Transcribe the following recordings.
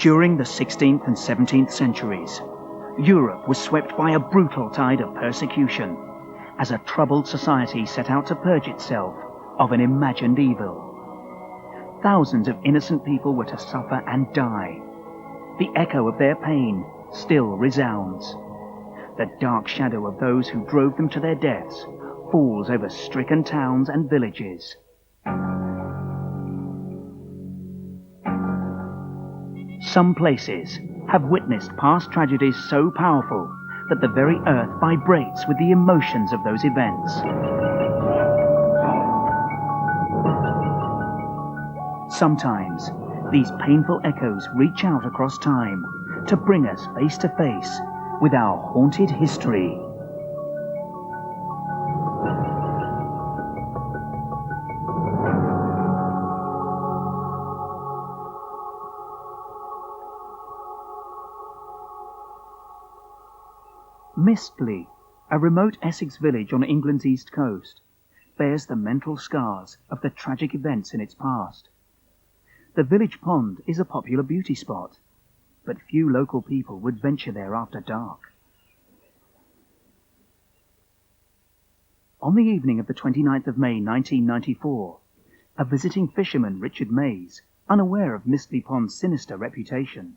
During the 16th and 17th centuries, Europe was swept by a brutal tide of persecution as a troubled society set out to purge itself of an imagined evil. Thousands of innocent people were to suffer and die. The echo of their pain still resounds. The dark shadow of those who drove them to their deaths falls over stricken towns and villages. Some places have witnessed past tragedies so powerful that the very earth vibrates with the emotions of those events. Sometimes, these painful echoes reach out across time to bring us face to face with our haunted history. Mistley, a remote Essex village on England's east coast, bears the mental scars of the tragic events in its past. The village pond is a popular beauty spot, but few local people would venture there after dark. On the evening of the 29th of May 1994, a visiting fisherman, Richard Mays, unaware of Mistley Pond's sinister reputation,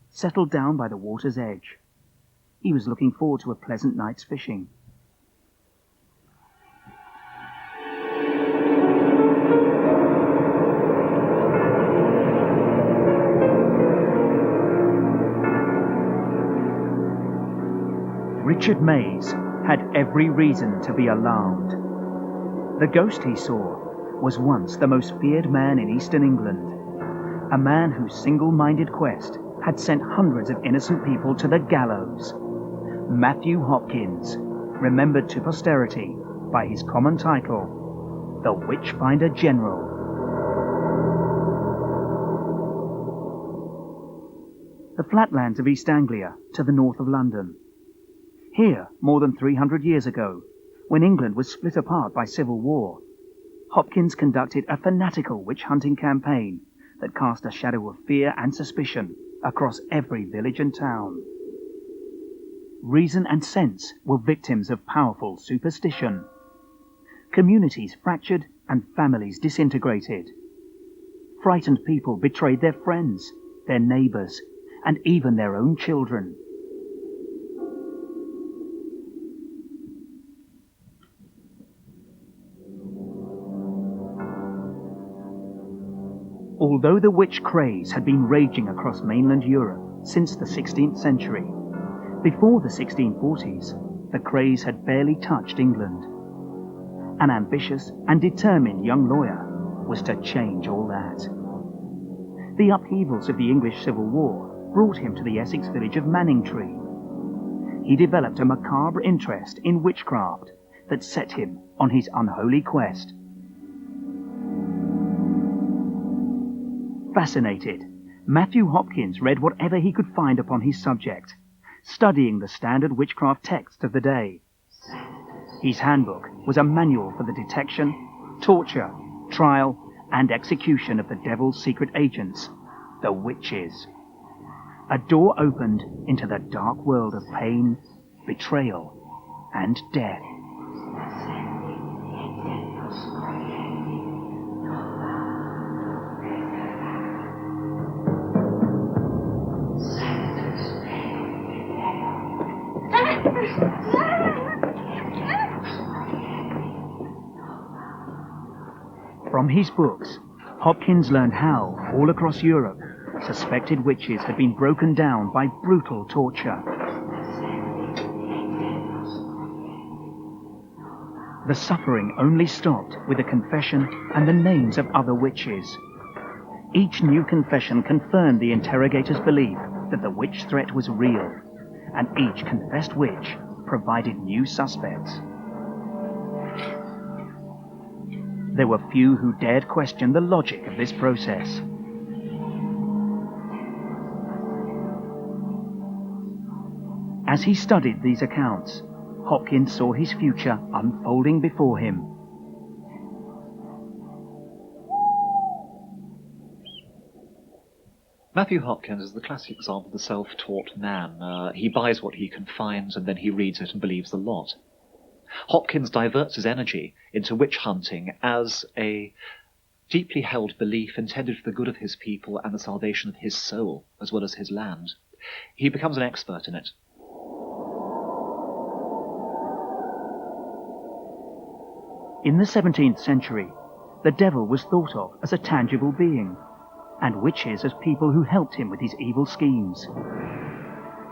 settled down by the water's edge. He was looking forward to a pleasant night's fishing. Richard Mays had every reason to be alarmed. The ghost he saw was once the most feared man in eastern England, a man whose single-minded quest had sent hundreds of innocent people to the gallows. Matthew Hopkins, remembered to posterity by his common title, the Witchfinder General. The flatlands of East Anglia, to the north of London. Here, more than 300 years ago, when England was split apart by civil war, Hopkins conducted a fanatical witch-hunting campaign that cast a shadow of fear and suspicion across every village and town. Reason and sense were victims of powerful superstition. Communities fractured and families disintegrated. Frightened people betrayed their friends, their neighbours, and even their own children. Although the witch craze had been raging across mainland Europe since the 16th century, before the 1640s, the craze had barely touched England. An ambitious and determined young lawyer was to change all that. The upheavals of the English Civil War brought him to the Essex village of Manningtree. He developed a macabre interest in witchcraft that set him on his unholy quest. Fascinated, Matthew Hopkins read whatever he could find upon his subject, studying the standard witchcraft texts of the day. His handbook was a manual for the detection, torture, trial, and execution of the devil's secret agents, the witches. A door opened into the dark world of pain, betrayal, and death. From his books, Hopkins learned how, all across Europe, suspected witches had been broken down by brutal torture. The suffering only stopped with a confession and the names of other witches. Each new confession confirmed the interrogator's belief that the witch threat was real, and each confessed witch provided new suspects. There were few who dared question the logic of this process. As he studied these accounts, Hopkins saw his future unfolding before him. Matthew Hopkins is the classic example of the self-taught man. He buys what he can find, and then he reads it and believes the lot. Hopkins diverts his energy into witch hunting as a deeply held belief intended for the good of his people and the salvation of his soul, as well as his land. He becomes an expert in it. In the 17th century, the devil was thought of as a tangible being, and witches as people who helped him with his evil schemes.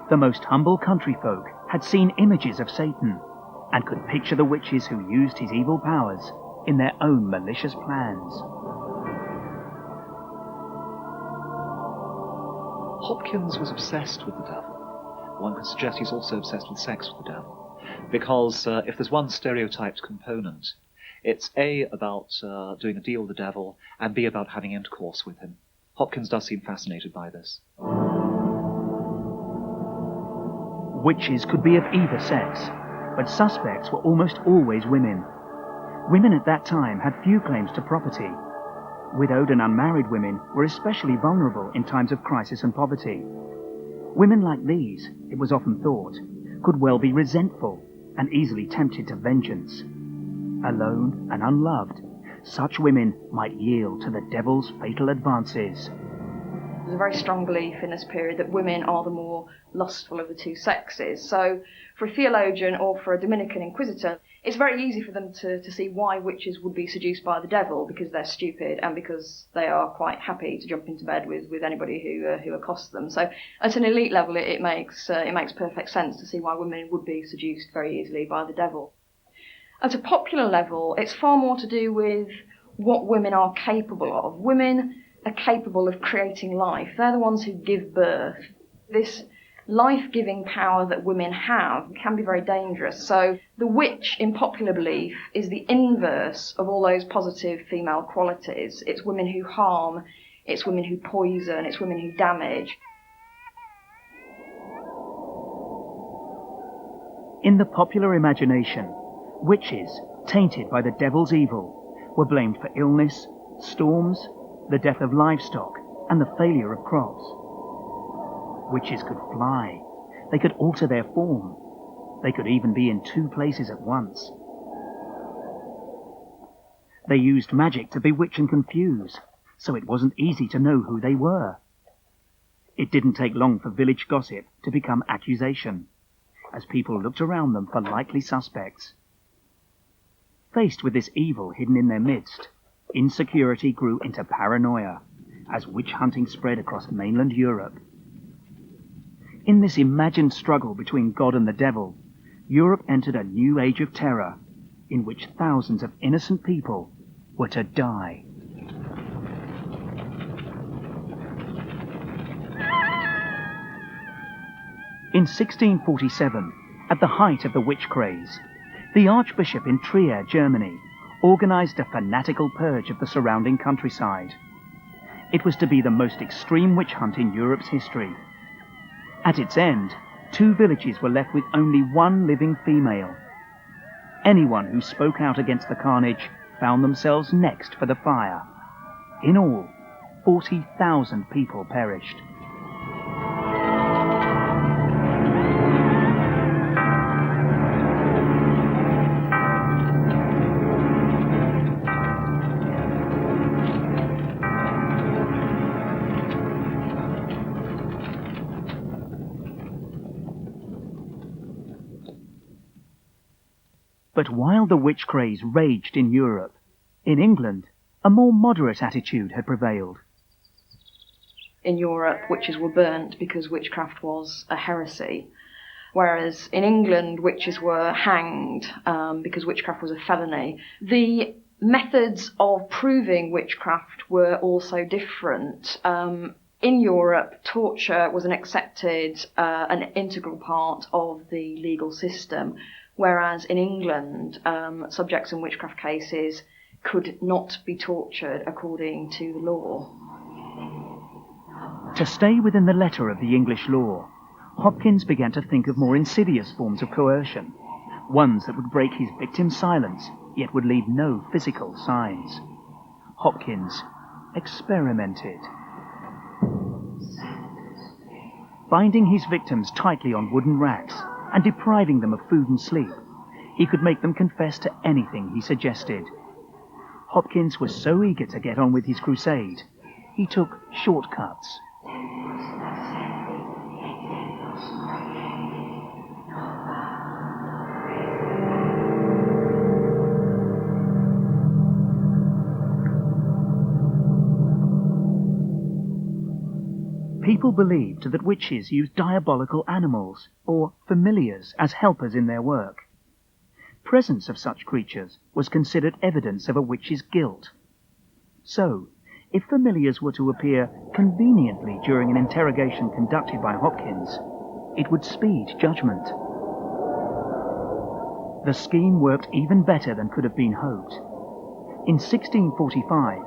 The most humble country folk had seen images of Satan and could picture the witches who used his evil powers in their own malicious plans. Hopkins was obsessed with the devil. One could suggest he's also obsessed with sex with the devil, because if there's one stereotyped component, it's A, about doing a deal with the devil, and B, about having intercourse with him. Hopkins does seem fascinated by this. Witches could be of either sex, but suspects were almost always women. Women at that time had few claims to property. Widowed and unmarried women were especially vulnerable in times of crisis and poverty. Women like these, it was often thought, could well be resentful and easily tempted to vengeance. Alone and unloved, such women might yield to the devil's fatal advances. There's a very strong belief in this period that women are the more lustful of the two sexes. So for a theologian or for a Dominican inquisitor, it's very easy for them to see why witches would be seduced by the devil, because they're stupid and because they are quite happy to jump into bed with anybody who accosts them. So at an elite level, it makes perfect sense to see why women would be seduced very easily by the devil. At a popular level, it's far more to do with what women are capable of. Women are capable of creating life. They're the ones who give birth. This life-giving power that women have can be very dangerous. So the witch, in popular belief, is the inverse of all those positive female qualities. It's women who harm, it's women who poison, it's women who damage. In the popular imagination, witches, tainted by the devil's evil, were blamed for illness, storms, the death of livestock, and the failure of crops. Witches could fly. They could alter their form. They could even be in two places at once. They used magic to bewitch and confuse, so it wasn't easy to know who they were. It didn't take long for village gossip to become accusation, as people looked around them for likely suspects. Faced with this evil hidden in their midst, insecurity grew into paranoia as witch hunting spread across mainland Europe. In this imagined struggle between God and the devil, Europe entered a new age of terror in which thousands of innocent people were to die. In 1647, at the height of the witch craze, the Archbishop in Trier, Germany, organized a fanatical purge of the surrounding countryside. It was to be the most extreme witch hunt in Europe's history. At its end, 2 villages were left with only 1 living female. Anyone who spoke out against the carnage found themselves next for the fire. In all, 40,000 people perished. But while the witch craze raged in Europe, in England, a more moderate attitude had prevailed. In Europe, witches were burnt because witchcraft was a heresy, whereas in England, witches were hanged because witchcraft was a felony. The methods of proving witchcraft were also different. In Europe, torture was an accepted, an integral part of the legal system, whereas in England, subjects in witchcraft cases could not be tortured according to the law. To stay within the letter of the English law, Hopkins began to think of more insidious forms of coercion, ones that would break his victim's silence, yet would leave no physical signs. Hopkins experimented. Binding his victims tightly on wooden racks and depriving them of food and sleep, he could make them confess to anything he suggested. Hopkins was so eager to get on with his crusade, he took shortcuts. People believed that witches used diabolical animals, or familiars, as helpers in their work. Presence of such creatures was considered evidence of a witch's guilt. So, if familiars were to appear conveniently during an interrogation conducted by Hopkins, it would speed judgment. The scheme worked even better than could have been hoped. In 1645,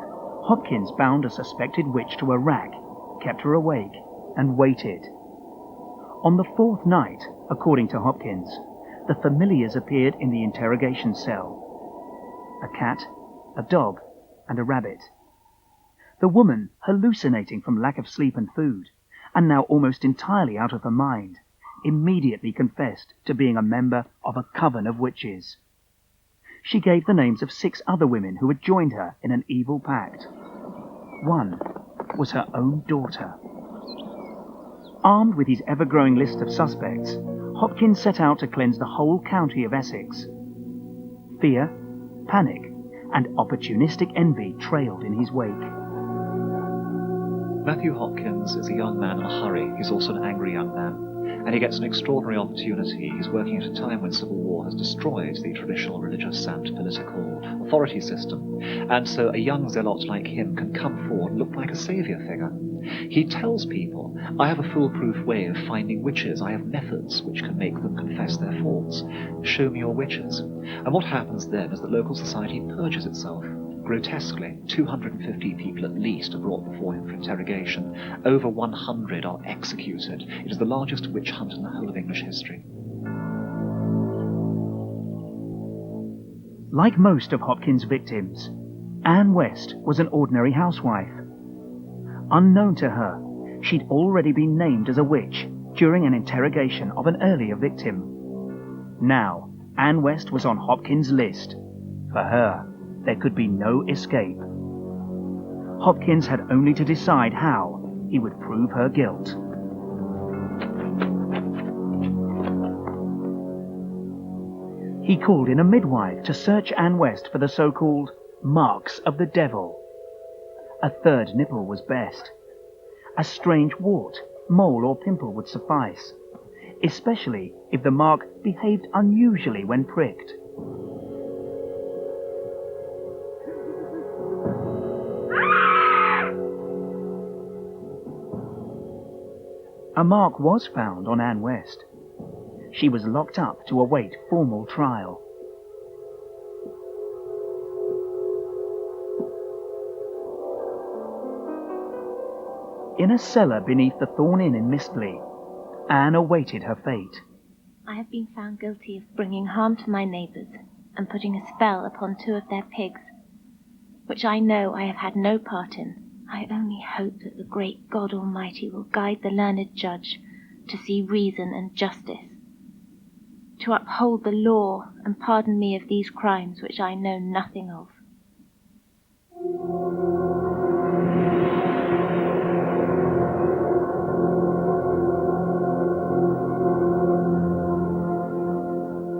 Hopkins bound a suspected witch to a rack, kept her awake, and waited. On the fourth night, according to Hopkins, the familiars appeared in the interrogation cell. A cat, a dog, and a rabbit. The woman, hallucinating from lack of sleep and food, and now almost entirely out of her mind, immediately confessed to being a member of a coven of witches. She gave the names of 6 other women who had joined her in an evil pact. One was her own daughter. Armed with his ever-growing list of suspects, Hopkins set out to cleanse the whole county of Essex. Fear, panic, and opportunistic envy trailed in his wake. Matthew Hopkins is a young man in a hurry. He's also an angry young man. And he gets an extraordinary opportunity. He's working at a time when civil war has destroyed the traditional religious and political authority system. And so a young zealot like him can come forward and look like a saviour figure. He tells people, I have a foolproof way of finding witches. I have methods which can make them confess their faults. Show me your witches. And what happens then is that local society purges itself. Grotesquely, 250 people at least are brought before him for interrogation. Over 100 are executed. It is the largest witch hunt in the whole of English history. Like most of Hopkins' victims, Anne West was an ordinary housewife. Unknown to her, she'd already been named as a witch during an interrogation of an earlier victim. Now, Anne West was on Hopkins' list. For her, there could be no escape. Hopkins had only to decide how he would prove her guilt. He called in a midwife to search Anne West for the so-called marks of the devil. A third nipple was best. A strange wart, mole or pimple would suffice, especially if the mark behaved unusually when pricked. A mark was found on Anne West. She was locked up to await formal trial. In a cellar beneath the Thorn Inn in Mistley, Anne awaited her fate. I have been found guilty of bringing harm to my neighbours and putting a spell upon 2 of their pigs, which I know I have had no part in. I only hope that the great God Almighty will guide the learned judge to see reason and justice, to uphold the law and pardon me of these crimes which I know nothing of.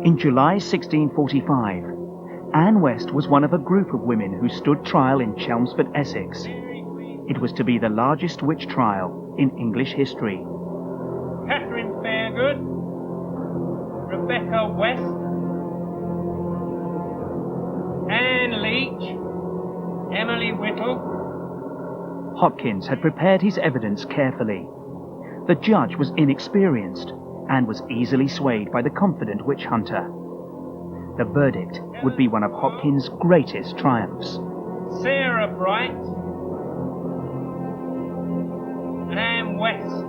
In July 1645, Anne West was one of a group of women who stood trial in Chelmsford, Essex. It was to be the largest witch trial in English history. Catherine Fairgood, Rebecca West, Anne Leach, Emily Whittle. Hopkins had prepared his evidence carefully. The judge was inexperienced and was easily swayed by the confident witch hunter. The verdict would be one of Hopkins' greatest triumphs. Sarah Bright, Anne West.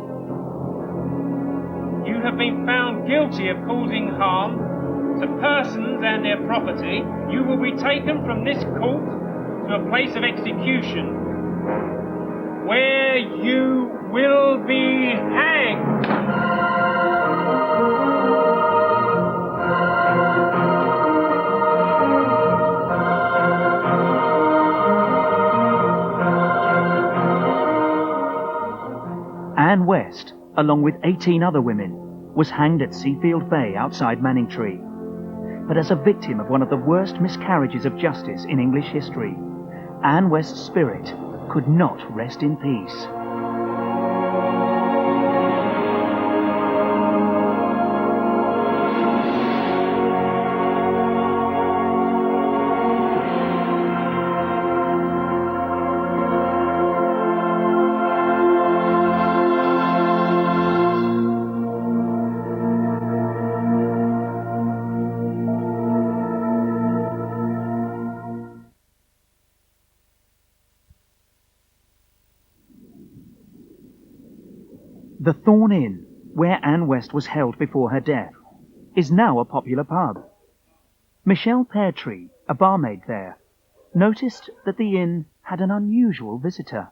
You have been found guilty of causing harm to persons and their property. You will be taken from this court to a place of execution, where you will be hanged. Anne West, along with 18 other women, was hanged at Seafield Bay outside Manningtree. But as a victim of one of the worst miscarriages of justice in English history, Anne West's spirit could not rest in peace. The Thorn Inn, where Anne West was held before her death, is now a popular pub. Michelle Peartree, a barmaid there, noticed that the inn had an unusual visitor.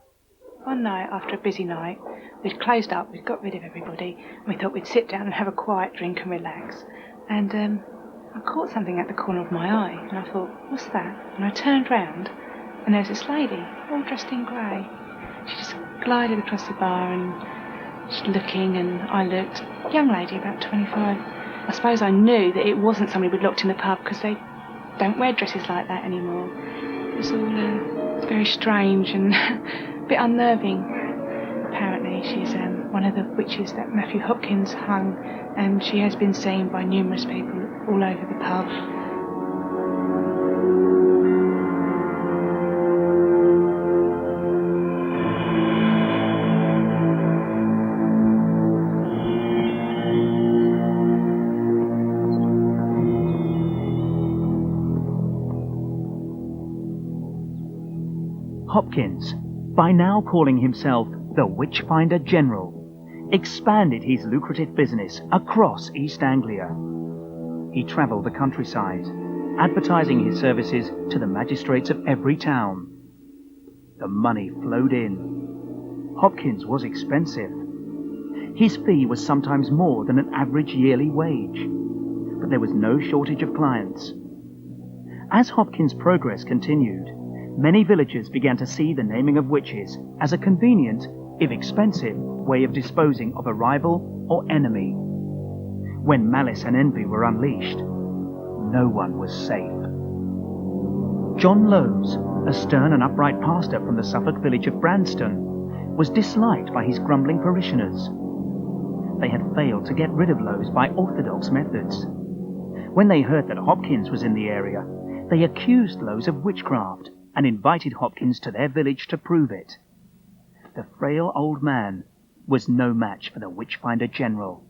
One night, after a busy night, we'd closed up, we'd got rid of everybody, and we thought we'd sit down and have a quiet drink and relax. And I caught something at the corner of my eye, and I thought, what's that? And I turned round, and there was this lady, all dressed in grey. She just glided across the bar and just looking, and I looked. Young lady, about 25. I suppose I knew that it wasn't somebody we'd locked in the pub, because they don't wear dresses like that anymore. It was all very strange and a bit unnerving. Apparently she's one of the witches that Matthew Hopkins hung, and she has been seen by numerous people all over the pub. Hopkins, by now calling himself the Witchfinder General, expanded his lucrative business across East Anglia. He travelled the countryside, advertising his services to the magistrates of every town. The money flowed in. Hopkins was expensive. His fee was sometimes more than an average yearly wage, but there was no shortage of clients. As Hopkins' progress continued, many villagers began to see the naming of witches as a convenient, if expensive, way of disposing of a rival or enemy. When malice and envy were unleashed, no one was safe. John Lowes, a stern and upright pastor from the Suffolk village of Branston, was disliked by his grumbling parishioners. They had failed to get rid of Lowes by orthodox methods. When they heard that Hopkins was in the area, they accused Lowes of witchcraft and invited Hopkins to their village to prove it. The frail old man was no match for the Witchfinder General.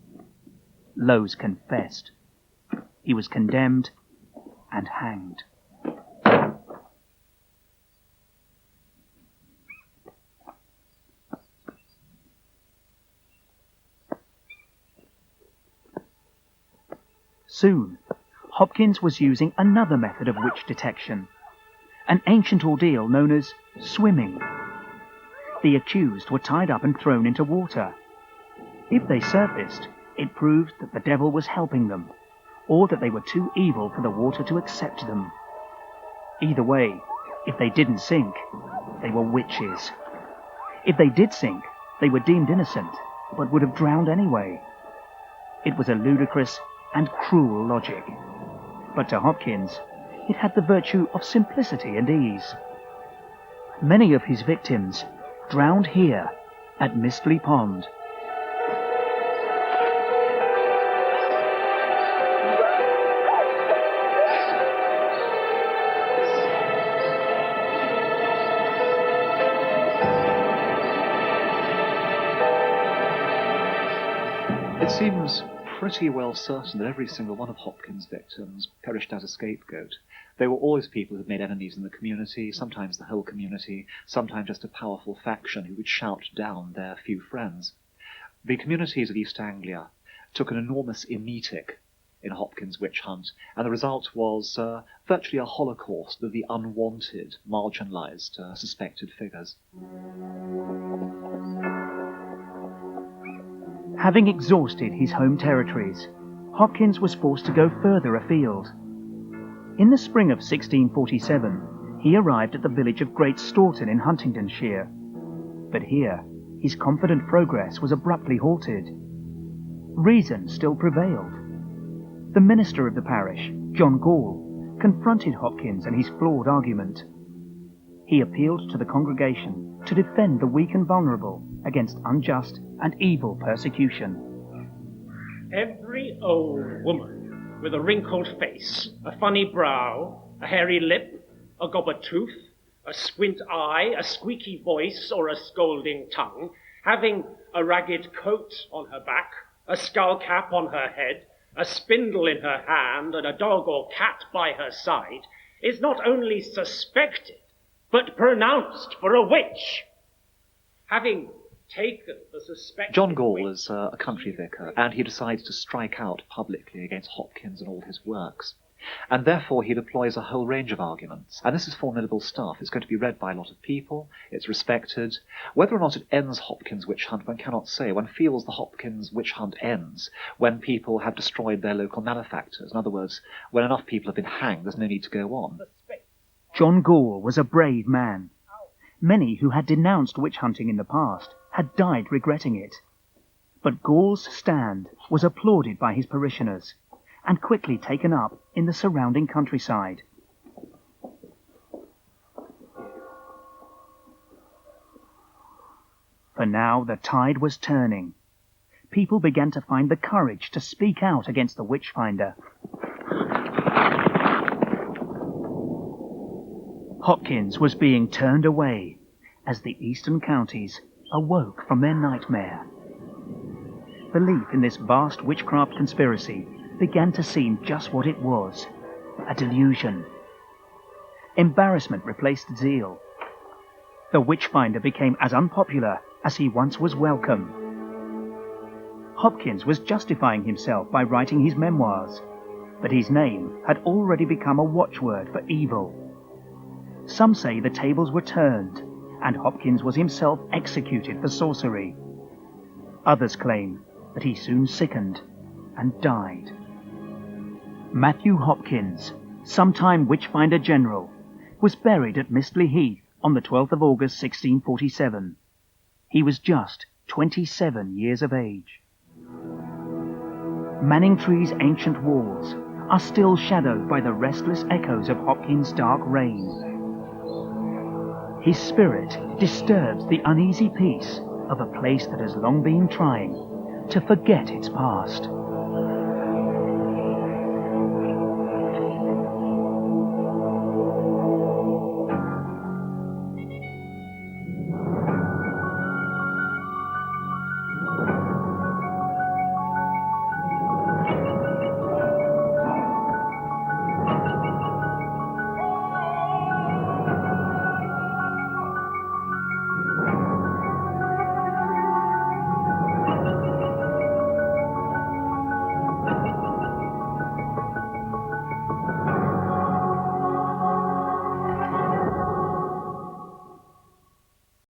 Lowes confessed. He was condemned and hanged. Soon, Hopkins was using another method of witch detection, an ancient ordeal known as swimming. The accused were tied up and thrown into water. If they surfaced, it proved that the devil was helping them, or that they were too evil for the water to accept them. Either way, if they didn't sink, they were witches. If they did sink, they were deemed innocent, but would have drowned anyway. It was a ludicrous and cruel logic. But to Hopkins, it had the virtue of simplicity and ease. Many of his victims drowned here at Mistley Pond. It seems pretty well certain that every single one of Hopkins' victims perished as a scapegoat. They were always people who had made enemies in the community, sometimes the whole community, sometimes just a powerful faction who would shout down their few friends. The communities of East Anglia took an enormous emetic in Hopkins' witch hunt, and the result was virtually a holocaust of the unwanted, marginalised, suspected figures. Having exhausted his home territories, Hopkins was forced to go further afield. In the spring of 1647, he arrived at the village of Great Staunton in Huntingdonshire. But here, his confident progress was abruptly halted. Reason still prevailed. The minister of the parish, John Gall, confronted Hopkins and his flawed argument. He appealed to the congregation to defend the weak and vulnerable against unjust and evil persecution. Every old woman with a wrinkled face, a funny brow, a hairy lip, a gobber tooth, a squint eye, a squeaky voice, or a scolding tongue, having a ragged coat on her back, a skull cap on her head, a spindle in her hand, and a dog or cat by her side, is not only suspected, but pronounced for a witch. Having taken the suspected John Gall witch, is a country vicar, and he decides to strike out publicly against Hopkins and all his works. And therefore he deploys a whole range of arguments. And this is formidable stuff. It's going to be read by a lot of people. It's respected. Whether or not it ends Hopkins' witch hunt, one cannot say. One feels the Hopkins witch hunt ends when people have destroyed their local malefactors. In other words, when enough people have been hanged, there's no need to go on. John Gall was a brave man. Many who had denounced witch hunting in the past had died regretting it. But Gall's stand was applauded by his parishioners and quickly taken up in the surrounding countryside. For now the tide was turning. People began to find the courage to speak out against the witchfinder. Hopkins was being turned away as the eastern counties awoke from their nightmare. Belief in this vast witchcraft conspiracy began to seem just what it was, a delusion. Embarrassment replaced zeal. The witchfinder became as unpopular as he once was welcome. Hopkins was justifying himself by writing his memoirs, but his name had already become a watchword for evil. Some say the tables were turned, and Hopkins was himself executed for sorcery. Others claim that he soon sickened and died. Matthew Hopkins, sometime Witchfinder General, was buried at Mistley Heath on the 12th of August 1647. He was just 27 years of age. Manningtree's ancient walls are still shadowed by the restless echoes of Hopkins' dark reign. His spirit disturbs the uneasy peace of a place that has long been trying to forget its past.